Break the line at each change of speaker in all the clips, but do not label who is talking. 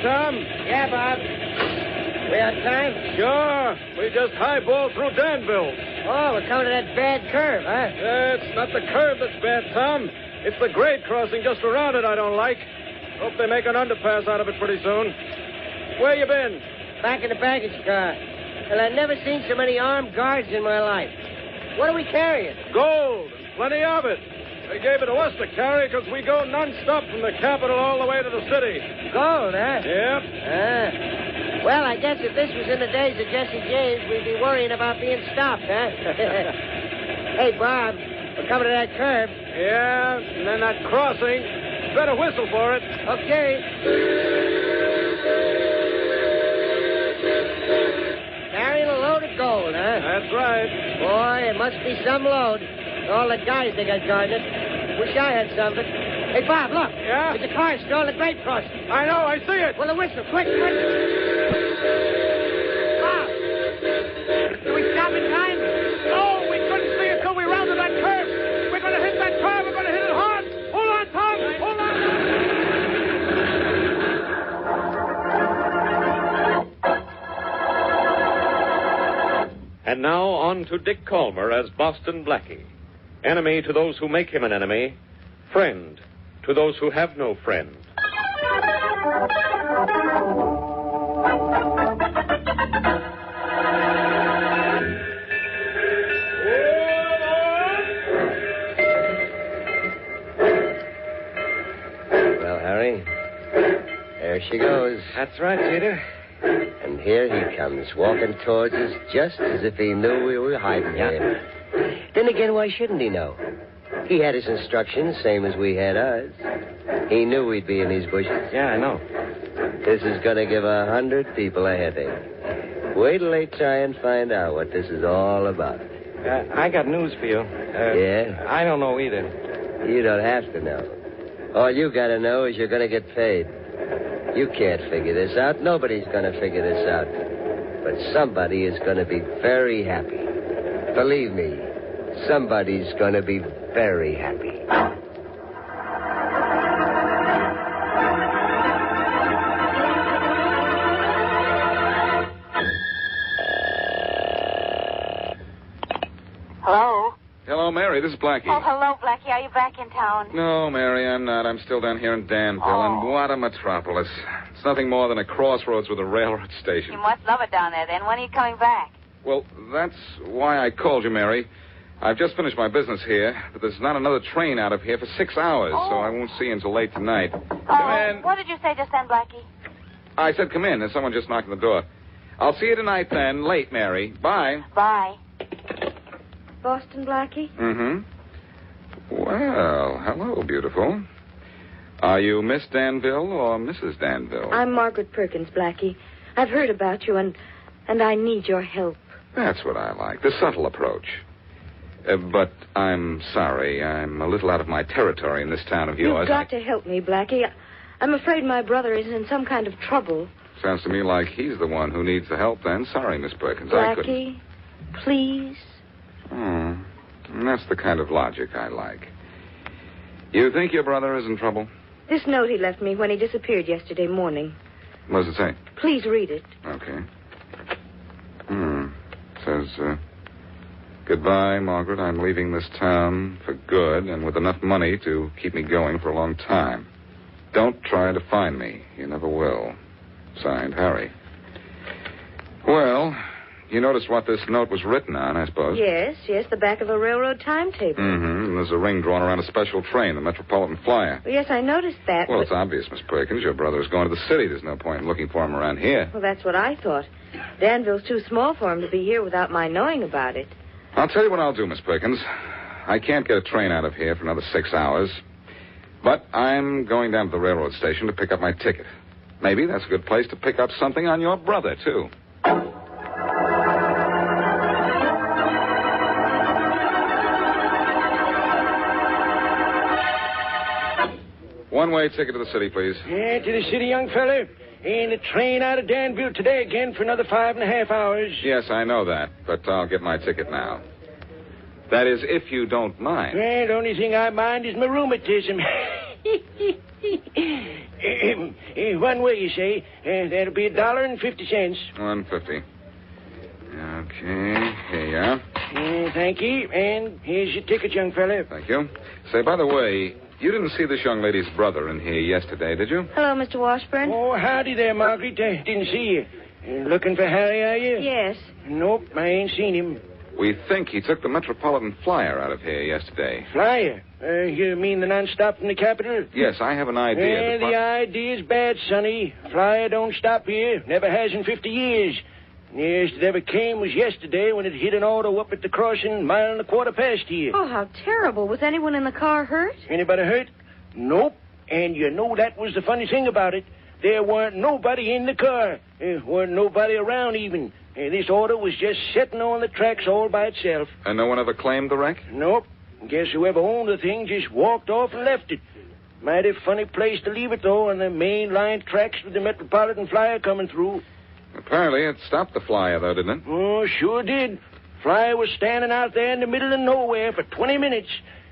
Tom?
Yeah, Bob. We on time?
Sure. We just highballed through Danville.
Oh, we're coming to that bad curve, huh?
It's not the curve that's bad, Tom. It's the grade crossing just around it I don't like. Hope they make an underpass out of it pretty soon. Where you been?
Back in the baggage car. Well, I've never seen so many armed guards in my life. What are we carrying?
Gold, and plenty of it. They gave it to us to carry because we go non-stop from the capital all the way to the city.
Gold, huh?
Yep.
Well, I guess if this was in the days of Jesse James, we'd be worrying about being stopped, huh? Hey, Bob, we're coming to that curve.
Yeah, and then that crossing. Better whistle for it.
Okay. Carrying a load of gold, huh?
That's right.
Boy, it must be some load. All the guys they got guarded. Wish I had some of it. Hey, Bob, look.
Yeah?
There's a car still on the grade crossing.
I know, I see it.
Well, the whistle, quick. Bob, do we stop in time?
No, we couldn't see it till we rounded that curve. We're going to hit that curve. We're going to hit it hard. Hold on, Tom. Hold on.
And now on to Dick Calmer as Boston Blackie. Enemy to those who make him an enemy. Friend to those who have no friend.
Well, Harry, there she goes.
That's right, Peter.
And here he comes, walking towards us just as if he knew we were hiding here. Then again, why shouldn't he know? He had his instructions, same as we had ours. He knew we'd be in these bushes.
Yeah, I know.
This is going to give 100 people a headache. Wait till they try and find out what this is all about.
I got news for you.
Yeah?
I don't know either.
You don't have to know. All you got to know is you're going to get paid. You can't figure this out. Nobody's going to figure this out. But somebody is going to be very happy. Believe me, somebody's going to be very happy.
Hello?
Hello, Mary. This is Blackie.
Oh, hello, Blackie. Are you back in town?
No, Mary, I'm not. I'm still down here in Danville, and what a metropolis. It's nothing more than a crossroads with a railroad station.
You must love it down there, then. When are you coming back?
Well, that's why I called you, Mary. I've just finished my business here, but there's not another train out of here for 6 hours, so I won't see you until late tonight. Come in.
What did you say just then, Blackie?
I said come in. There's someone just knocking the door. I'll see you tonight, then. Late, Mary. Bye.
Bye.
Boston Blackie?
Mm-hmm. Well, hello, beautiful. Are you Miss Danville or Mrs. Danville?
I'm Margaret Perkins, Blackie. I've heard about you, and I need your help.
That's what I like, the subtle approach. But I'm sorry. I'm a little out of my territory in this town of yours.
You've got to help me, Blackie. I'm afraid my brother is in some kind of trouble.
Sounds to me like he's the one who needs the help, then. Sorry, Miss Perkins, I couldn't.
Blackie, please.
That's the kind of logic I like. You think your brother is in trouble?
This note he left me when he disappeared yesterday morning.
What does it say?
Please read it.
Okay. Says, goodbye, Margaret. I'm leaving this town for good and with enough money to keep me going for a long time. Don't try to find me. You never will. Signed, Harry. Well, you noticed what this note was written on, I suppose.
Yes, the back of a railroad timetable.
And there's a ring drawn around a special train, the Metropolitan Flyer.
Well, yes, I noticed that.
Well, it's obvious, Miss Perkins. Your brother is going to the city. There's no point in looking for him around here.
Well, that's what I thought. Danville's too small for him to be here without my knowing about it.
I'll tell you what I'll do, Miss Perkins. I can't get a train out of here for another 6 hours. But I'm going down to the railroad station to pick up my ticket. Maybe that's a good place to pick up something on your brother, too. One-way ticket to the city, please.
Yeah, to the city, young fella. And the train out of Danville today again for another 5.5 hours.
Yes, I know that, but I'll get my ticket now. That is, if you don't mind.
Yeah, the only thing I mind is my rheumatism. One way, you say. That'll be $1.50.
$1.50. Okay, here you are.
Thank you. And here's your ticket, young fella.
Thank you. Say, by the way, you didn't see this young lady's brother in here yesterday, did you?
Hello, Mr. Washburn.
Oh, howdy there, Margaret. Didn't see you. Looking for Harry, are you?
Yes.
Nope, I ain't seen him.
We think he took the Metropolitan Flyer out of here yesterday.
Flyer? You mean the non-stop from the capital?
Yes, I have an idea.
The idea's bad, Sonny. Flyer don't stop here. Never has in 50 years. Nearest it ever came was yesterday when it hit an auto up at the crossing, mile and a quarter past here.
Oh, how terrible. Was anyone in the car hurt?
Anybody hurt? Nope. And you know that was the funny thing about it. There weren't nobody in the car. There weren't nobody around even. This auto was just sitting on the tracks all by itself.
And no one ever claimed the wreck?
Nope. Guess whoever owned the thing just walked off and left it. Mighty funny place to leave it, though, on the main line tracks with the Metropolitan Flyer coming through.
Apparently it stopped the Flyer, though, didn't it?
Oh, sure did. Flyer was standing out there in the middle of nowhere for 20 minutes.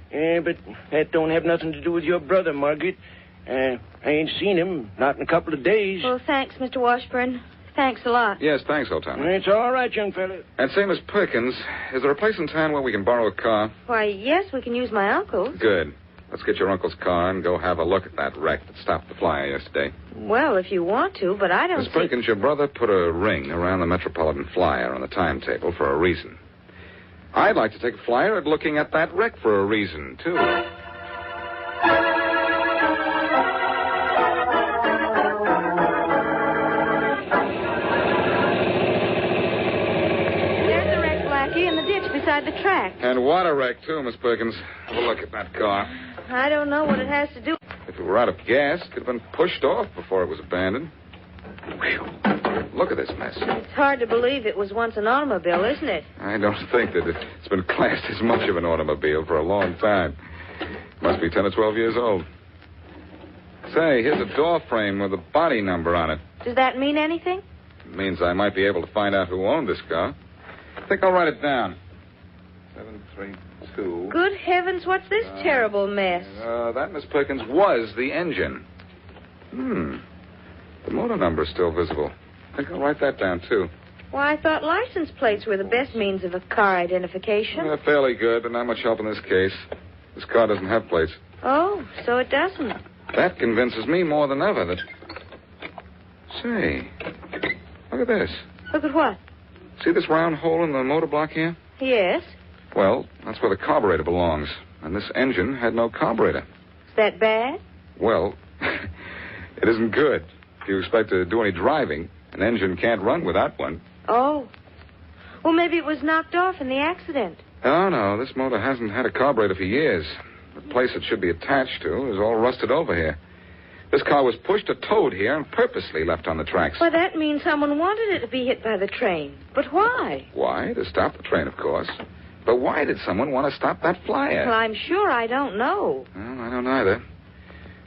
But that don't have nothing to do with your brother, Margaret. I ain't seen him, not in a couple of days.
Well, thanks, Mr. Washburn. Thanks a lot.
Yes, thanks, old timer.
It's all right, young fella.
And say, Miss Perkins, is there a place in town where we can borrow a car?
Why, yes, we can use my uncle's.
Good. Let's get your uncle's car and go have a look at that wreck that stopped the Flyer yesterday.
Well, if you want to, but I don't
Miss Perkins, your brother put a ring around the Metropolitan Flyer on the timetable for a reason. I'd like to take a flyer at looking at that wreck for a reason, too.
There's the wreck, Blackie, in the ditch beside the track.
And what a wreck, too, Miss Perkins. Have a look at that car.
I don't know what it has to do.
If it were out of gas, it could have been pushed off before it was abandoned. Whew. Look at this mess.
It's hard to believe it was once an automobile, isn't it?
I don't think that it's been classed as much of an automobile for a long time. Must be 10 or 12 years old. Say, here's a door frame with a body number on it.
Does that mean anything?
It means I might be able to find out who owned this car. I think I'll write it down. 732.
Good heavens, what's this terrible mess?
That, Miss Perkins, was the engine. The motor number's still visible. I think I'll write that down, too.
Why, I thought license plates were the best means of a car identification.
They're fairly good, but not much help in this case. This car doesn't have plates.
Oh, so it doesn't.
That convinces me more than ever that... Say, look at this.
Look at what?
See this round hole in the motor block here?
Yes.
Well, that's where the carburetor belongs. And this engine had no carburetor.
Is that bad?
Well, it isn't good. If you expect to do any driving, an engine can't run without one.
Oh. Well, maybe it was knocked off in the accident.
Oh, no, this motor hasn't had a carburetor for years. The place it should be attached to is all rusted over here. This car was pushed or towed here and purposely left on the tracks.
Well, that means someone wanted it to be hit by the train. But why?
Why? To stop the train, of course. But why did someone want to stop that Flyer?
Well, I'm sure I don't know.
Well, I don't either.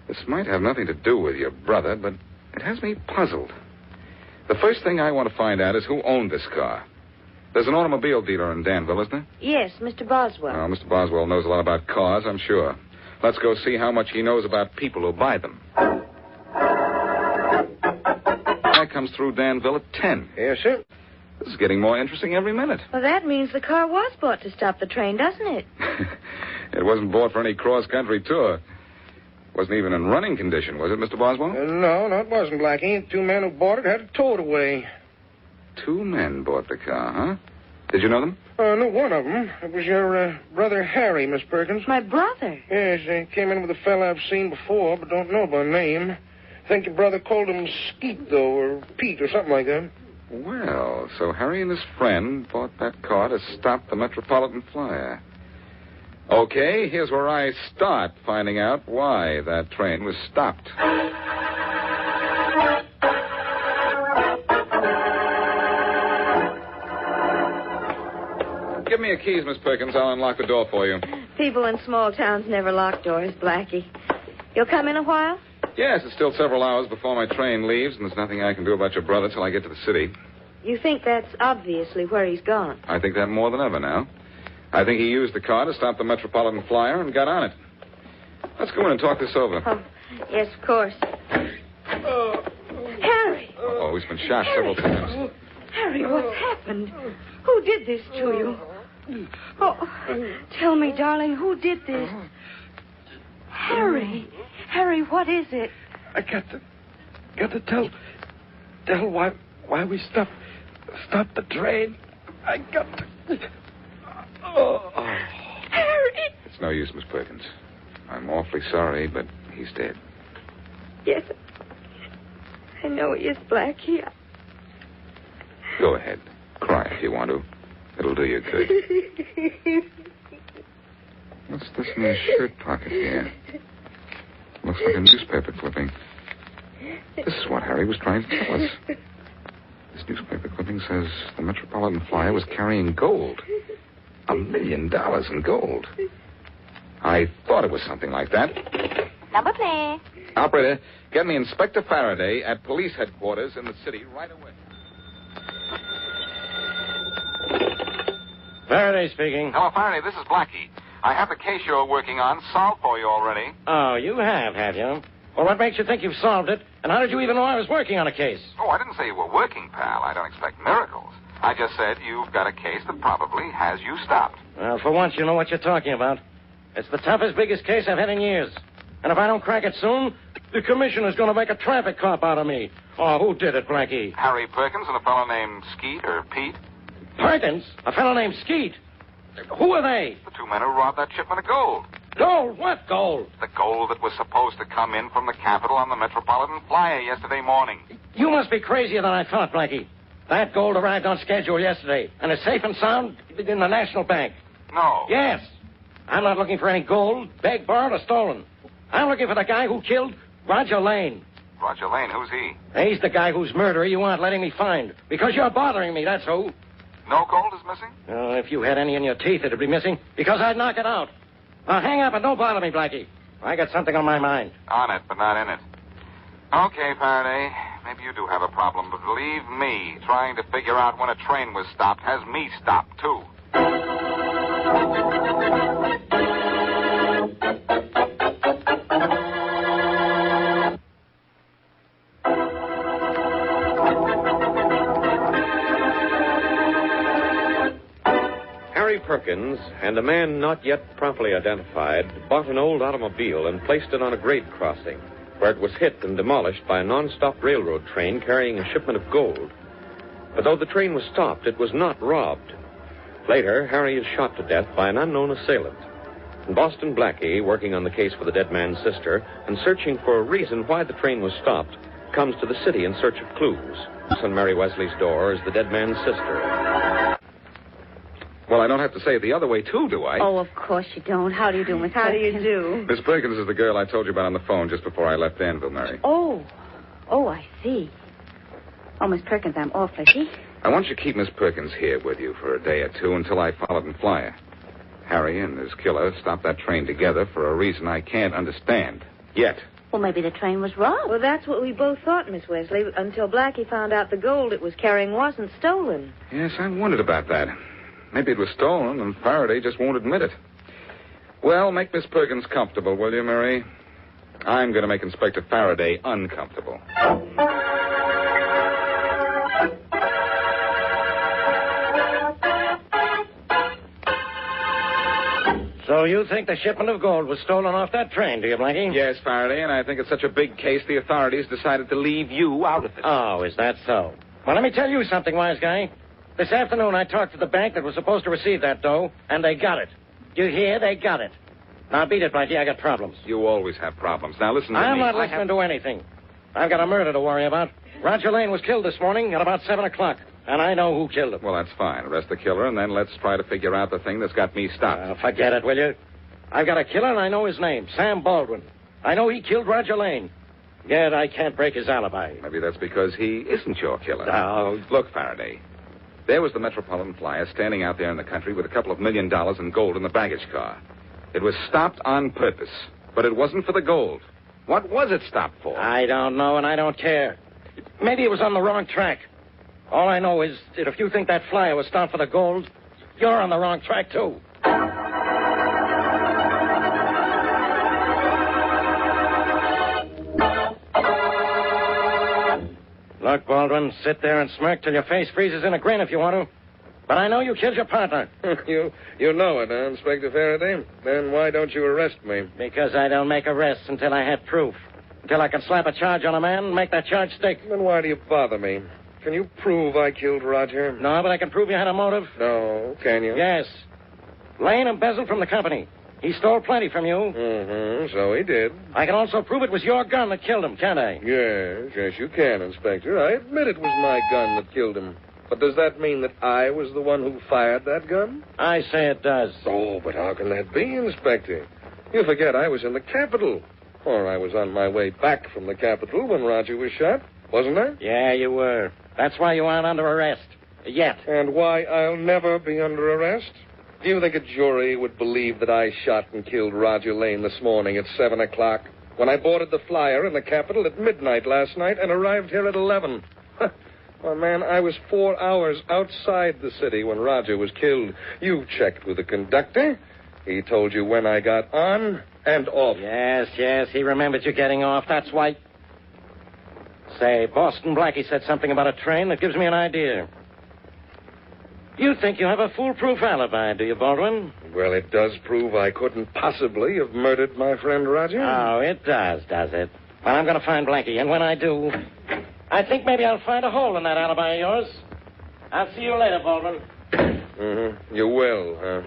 This might have nothing to do with your brother, but it has me puzzled. The first thing I want to find out is who owned this car. There's an automobile dealer in Danville, isn't there?
Yes, Mr. Boswell.
Well, Mr. Boswell knows a lot about cars, I'm sure. Let's go see how much he knows about people who buy them. That comes through Danville at 10.
Yes, sir.
This is getting more interesting every minute.
Well, that means the car was bought to stop the train, doesn't it?
It wasn't bought for any cross-country tour. Wasn't even in running condition, was it, Mr. Boswell?
No, it wasn't, Blackie. The two men who bought it had to tow it away.
2 men bought the car, huh? Did you know them?
No, one of them. It was your brother Harry, Miss Perkins.
My brother?
Yes, he came in with a fella I've seen before, but don't know by name. I think your brother called him Skeet, though, or Pete, or something like that.
Well, so Harry and his friend bought that car to stop the Metropolitan Flyer. Okay, here's where I start finding out why that train was stopped. Give me your keys, Miss Perkins. I'll unlock the door for you.
People in small towns never lock doors, Blackie. You'll come in a while?
Yes, it's still several hours before my train leaves, and there's nothing I can do about your brother till I get to the city.
You think that's obviously where he's gone?
I think that more than ever now. I think he used the car to stop the Metropolitan Flyer and got on it. Let's go in and talk this over.
Oh, yes, of course. Harry!
Oh, he's been shot several times.
Harry, what's happened? Who did this to you? Oh, tell me, darling, who did this? Harry, what is it?
I got to tell why we stopped the train. I got to. Oh.
Harry!
It's no use, Miss Perkins. I'm awfully sorry, but he's dead.
Yes, I know he is, Blackie.
Go ahead. Cry if you want to. It'll do you good. What's this in your shirt pocket here? Looks like a newspaper clipping. This is what Harry was trying to tell us. This newspaper clipping says the Metropolitan Flyer was carrying gold. $1 million in gold. I thought it was something like that.
Number, please.
Operator, get me Inspector Faraday at police headquarters in the city right away.
Faraday speaking.
Hello, Faraday. This is Blackie. I have the case you're working on solved for you already.
Oh, you have you? Well, what makes you think you've solved it? And how did you even know I was working on a case?
Oh, I didn't say you were working, pal. I don't expect miracles. I just said you've got a case that probably has you stopped.
Well, for once, you know what you're talking about. It's the toughest, biggest case I've had in years. And if I don't crack it soon, the commissioner's going to make a traffic cop out of me. Oh, who did it, Blackie?
Harry Perkins and a fellow named Skeet or Pete.
Perkins? A fellow named Skeet? Who are they?
The two men who robbed that shipment of gold.
Gold? What gold?
The gold that was supposed to come in from the capital on the Metropolitan Flyer yesterday morning.
You must be crazier than I thought, Blackie. That gold arrived on schedule yesterday, and is safe and sound in the National Bank.
No.
Yes. I'm not looking for any gold, begged, borrowed, or stolen. I'm looking for the guy who killed Roger Lane.
Roger Lane, who's he?
He's the guy whose murderer you aren't letting me find. Because you're bothering me, that's who.
No gold is missing?
If you had any in your teeth, it'd be missing. Because I'd knock it out. Now, hang up and don't bother me, Blackie. I got something on my mind.
On it, but not in it. Okay, Faraday. Maybe you do have a problem, but believe me, trying to figure out when a train was stopped has me stopped, too.
Harry Perkins and a man not yet properly identified bought an old automobile and placed it on a grade crossing, where it was hit and demolished by a non-stop railroad train carrying a shipment of gold. But though the train was stopped, it was not robbed. Later, Harry is shot to death by an unknown assailant. And Boston Blackie, working on the case for the dead man's sister and searching for a reason why the train was stopped, comes to the city in search of clues. On Mary Wesley's door is the dead man's sister.
Well, I don't have to say it the other way, too, do I?
Oh, of course you don't. How do you do, Miss
How do you
Perkins?
do?
Miss Perkins is the girl I told you about on the phone just before I left Danville, Mary.
Oh, I see. Oh, Miss Perkins, I'm awfully.
I want you to keep Miss Perkins here with you for a day or two until I follow and Flyer. Harry and his killer stopped that train together for a reason I can't understand. Yet.
Well, maybe the train was robbed.
Well, that's what we both thought, Miss Wesley, until Blackie found out the gold it was carrying wasn't stolen.
Yes, I wondered about that. Maybe it was stolen, and Faraday just won't admit it. Well, make Miss Perkins comfortable, will you, Mary? I'm going to make Inspector Faraday uncomfortable.
So you think the shipment of gold was stolen off that train, do you, Blackie?
Yes, Faraday, and I think it's such a big case the authorities decided to leave you out of it.
Oh, is that so? Well, let me tell you something, wise guy. This afternoon I talked to the bank that was supposed to receive that dough, and they got it. You hear? They got it. Now, beat it, Blackie. I got problems.
You always have problems. Now, listen to me.
I'm not listening to anything. I've got a murder to worry about. Roger Lane was killed this morning at about 7 o'clock, and I know who killed him.
Well, that's fine. Arrest the killer, and then let's try to figure out the thing that's got me stopped.
Forget it, will you? I've got a killer, and I know his name, Sam Baldwin. I know he killed Roger Lane. Yet I can't break his alibi.
Maybe that's because he isn't your killer.
No.
Look, Faraday. There was the Metropolitan Flyer standing out there in the country with $2 million in gold in the baggage car. It was stopped on purpose, but it wasn't for the gold. What was it stopped for?
I don't know, and I don't care. Maybe it was on the wrong track. All I know is that if you think that flyer was stopped for the gold, you're on the wrong track, too. Look, Baldwin, sit there and smirk till your face freezes in a grin if you want to. But I know you killed your partner.
You know it, huh, Inspector Faraday? Then why don't you arrest me?
Because I don't make arrests until I have proof. Until I can slap a charge on a man and make that charge stick.
Then why do you bother me? Can you prove I killed Roger?
No, but I can prove you had a motive.
No, can you?
Yes. Lane embezzled from the company. He stole plenty from you.
Mm-hmm, so he did.
I can also prove it was your gun that killed him, can't I?
Yes, you can, Inspector. I admit it was my gun that killed him. But does that mean that I was the one who fired that gun?
I say it does.
Oh, but how can that be, Inspector? You forget I was in the Capitol. Or I was on my way back from the Capitol when Roger was shot, wasn't I?
Yeah, you were. That's why you aren't under arrest. Yet.
And why I'll never be under arrest? Do you think a jury would believe that I shot and killed Roger Lane this morning at 7 o'clock when I boarded the flyer in the Capitol at midnight last night and arrived here at 11? Well, man, I was 4 hours outside the city when Roger was killed. You checked with the conductor. He told you when I got on and off.
Yes, he remembered you getting off. That's why... Say, Boston Blackie said something about a train that gives me an idea. You think you have a foolproof alibi, do you, Baldwin?
Well, it does prove I couldn't possibly have murdered my friend Roger.
Oh, it does it? Well, I'm going to find Blackie, and when I do, I think maybe I'll find a hole in that alibi of yours. I'll see you later, Baldwin.
Mm-hmm. You will, huh?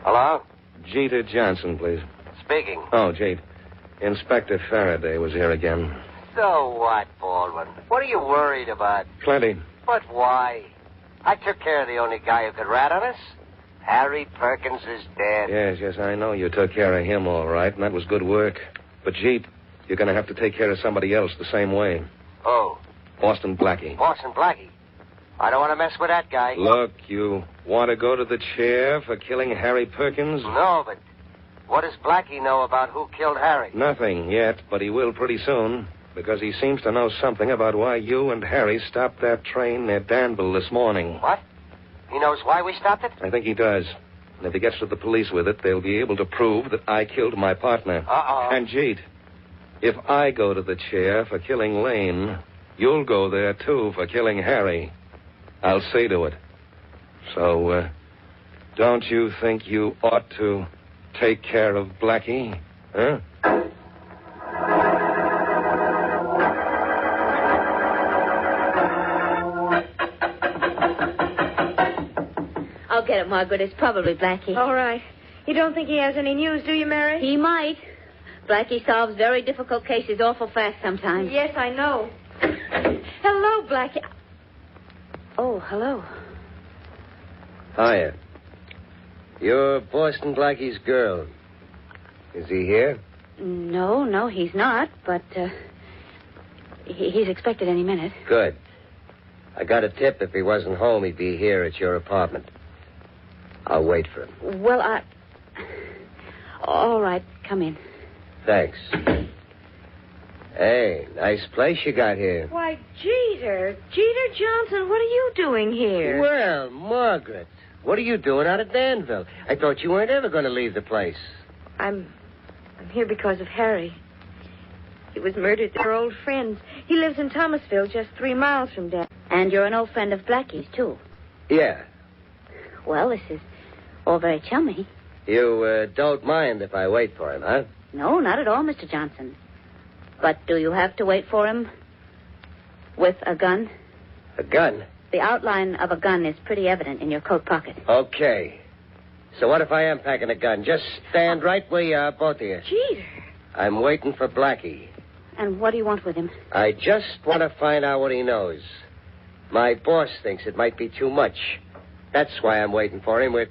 Hello?
Jeter Johnson, please.
Speaking.
Oh, Jade. Inspector Faraday was here again.
So what, Baldwin? What are you worried about?
Plenty.
But why? I took care of the only guy who could rat on us. Harry Perkins is dead.
Yes, I know you took care of him all right, and that was good work. But, Jeep, you're going to have to take care of somebody else the same way.
Oh.
Boston Blackie.
Boston Blackie? I don't want to mess with that guy.
Look, you want to go to the chair for killing Harry Perkins?
No, but what does Blackie know about who killed Harry?
Nothing yet, but he will pretty soon. Because he seems to know something about why you and Harry stopped that train near Danville this morning.
What? He knows why we stopped it?
I think he does. And if he gets to the police with it, they'll be able to prove that I killed my partner.
Uh-oh.
And, Jeet, if I go to the chair for killing Lane, you'll go there, too, for killing Harry. I'll see to it. So, don't you think you ought to take care of Blackie? Huh?
I'll get it, Margaret. It's probably Blackie.
All right. You don't think he has any news, do you, Mary?
He might. Blackie solves very difficult cases awful fast sometimes.
Yes, I know. Hello, Blackie. Oh, hello.
Hiya. You're Boston Blackie's girl. Is he here?
No, he's not, but he's expected any minute.
Good. I got a tip if he wasn't home, he'd be here at your apartment. I'll wait for him.
Well, all right, come in.
Thanks. Hey, nice place you got here.
Why, Jeter Johnson, what are you doing here?
Well, Margaret, what are you doing out of Danville? I thought you weren't ever going to leave the place.
I'm here because of Harry. He was murdered. They're old friends. He lives in Thomasville, just 3 miles from Danville.
And you're an old friend of Blackie's, too.
Yeah.
Well, this is all very chummy.
You don't mind if I wait for him, huh?
No, not at all, Mr. Johnson. But do you have to wait for him with a gun?
A gun?
The outline of a gun is pretty evident in your coat pocket.
Okay. So what if I am packing a gun? Just stand right where you are, both of you.
Jeter.
I'm waiting for Blackie.
And what do you want with him?
I just want to find out what he knows. My boss thinks it might be too much. That's why I'm waiting for him with,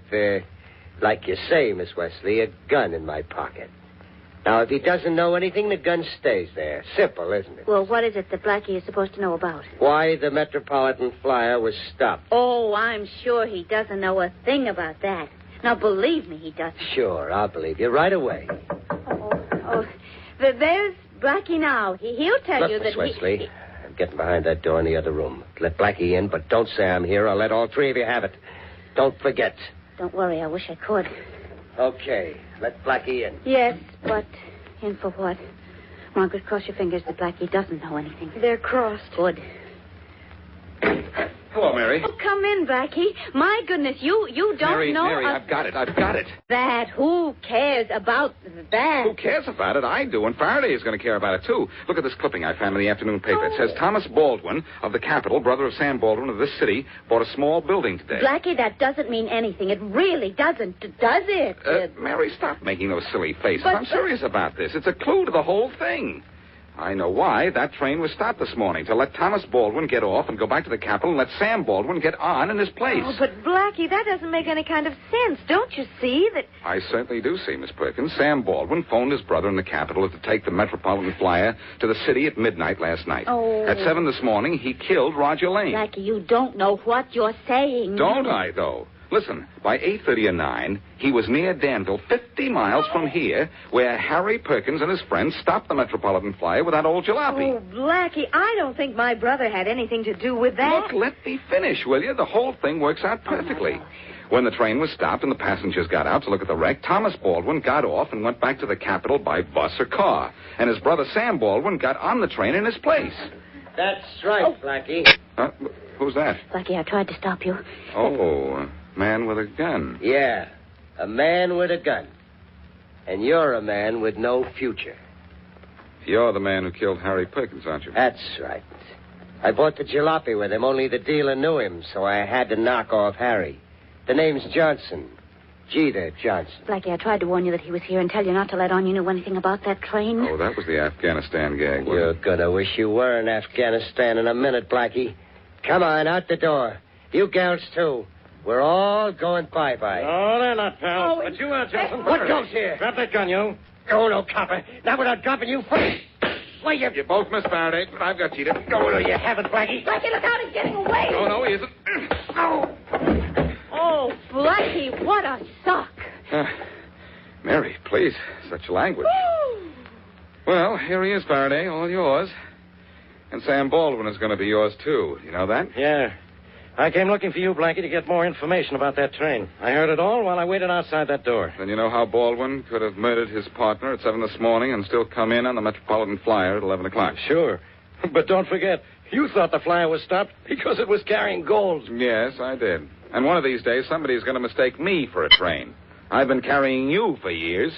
like you say, Miss Wesley, a gun in my pocket. Now, if he doesn't know anything, the gun stays there. Simple, isn't it?
Well, what is it that Blackie is supposed to know about?
Why the Metropolitan Flyer was stopped.
Oh, I'm sure he doesn't know a thing about that. Now, believe me, he doesn't.
Sure, I'll believe you right away.
There's Blackie now. He'll tell you
Look,
that
Miss Wesley, I'm getting behind that door in the other room. Let Blackie in, but don't say I'm here. I'll let all three of you have it. Don't forget.
Don't worry, I wish I could.
Okay, let Blackie in.
Yes, but in for what? Margaret, cross your fingers that Blackie doesn't know anything.
They're crossed.
Good.
Hello, Mary.
Oh, come in, Blackie. My goodness, you don't know...
Mary, I've got it.
That. Who cares about that?
Who cares about it? I do, and Faraday is going to care about it, too. Look at this clipping I found in the afternoon paper. It says Thomas Baldwin of the Capitol, brother of Sam Baldwin of this city, bought a small building today.
Blackie, that doesn't mean anything. It really doesn't, does it?
Mary, stop making those silly faces. I'm serious about this. It's a clue to the whole thing. I know why. That train was stopped this morning, to let Thomas Baldwin get off and go back to the Capitol and let Sam Baldwin get on in his place.
Oh, but Blackie, that doesn't make any kind of sense. Don't you see that...
I certainly do see, Miss Perkins. Sam Baldwin phoned his brother in the Capitol to take the Metropolitan Flyer to the city at midnight last night.
Oh.
At 7 this morning, he killed Roger Lane.
Blackie, you don't know what you're saying.
Don't I, though? Listen, by 8:30 or 9, he was near Danville, 50 miles from here, where Harry Perkins and his friends stopped the Metropolitan Flyer with that old jalopy.
Oh, Blackie, I don't think my brother had anything to do with that.
Look, let me finish, will you? The whole thing works out perfectly. When the train was stopped and the passengers got out to look at the wreck, Thomas Baldwin got off and went back to the Capitol by bus or car. And his brother Sam Baldwin got on the train in his place.
That's right, Blackie.
Who's that?
Blackie, I tried to stop you.
Oh, man with a gun.
Yeah, a man with a gun. And you're a man with no future.
You're the man who killed Harry Perkins, aren't you?
That's right. I bought the jalopy with him, only the dealer knew him, so I had to knock off Harry. The name's Johnson. Jeter Johnson.
Blackie, I tried to warn you that he was here and tell you not to let on you knew anything about that train.
Oh, that was the Afghanistan gag, wasn't
You're
it?
gonna wish you were in Afghanistan in a minute, Blackie. Come on, out the door. You gals, too. We're all going bye-bye.
No, they're not, pal. But you are, Johnson.
What goes here?
Drop that gun, you.
Oh, no, copper. Not without dropping you first. Why, you...
You both missed Faraday, but I've got Jeter.
Oh, no, you haven't, Blackie.
Blackie, look out, he's getting away.
No, he isn't.
Oh, Blackie, what a sock.
Mary, please, such language. Well, here he is, Faraday, all yours. And Sam Baldwin is going to be yours, too. You know that?
Yeah. I came looking for you, Blackie, to get more information about that train. I heard it all while I waited outside that door.
Then you know how Baldwin could have murdered his partner at 7 this morning and still come in on the Metropolitan Flyer at 11 o'clock.
Sure. But don't forget, you thought the flyer was stopped because it was carrying gold.
Yes, I did. And one of these days, somebody's going to mistake me for a train. I've been carrying you for years.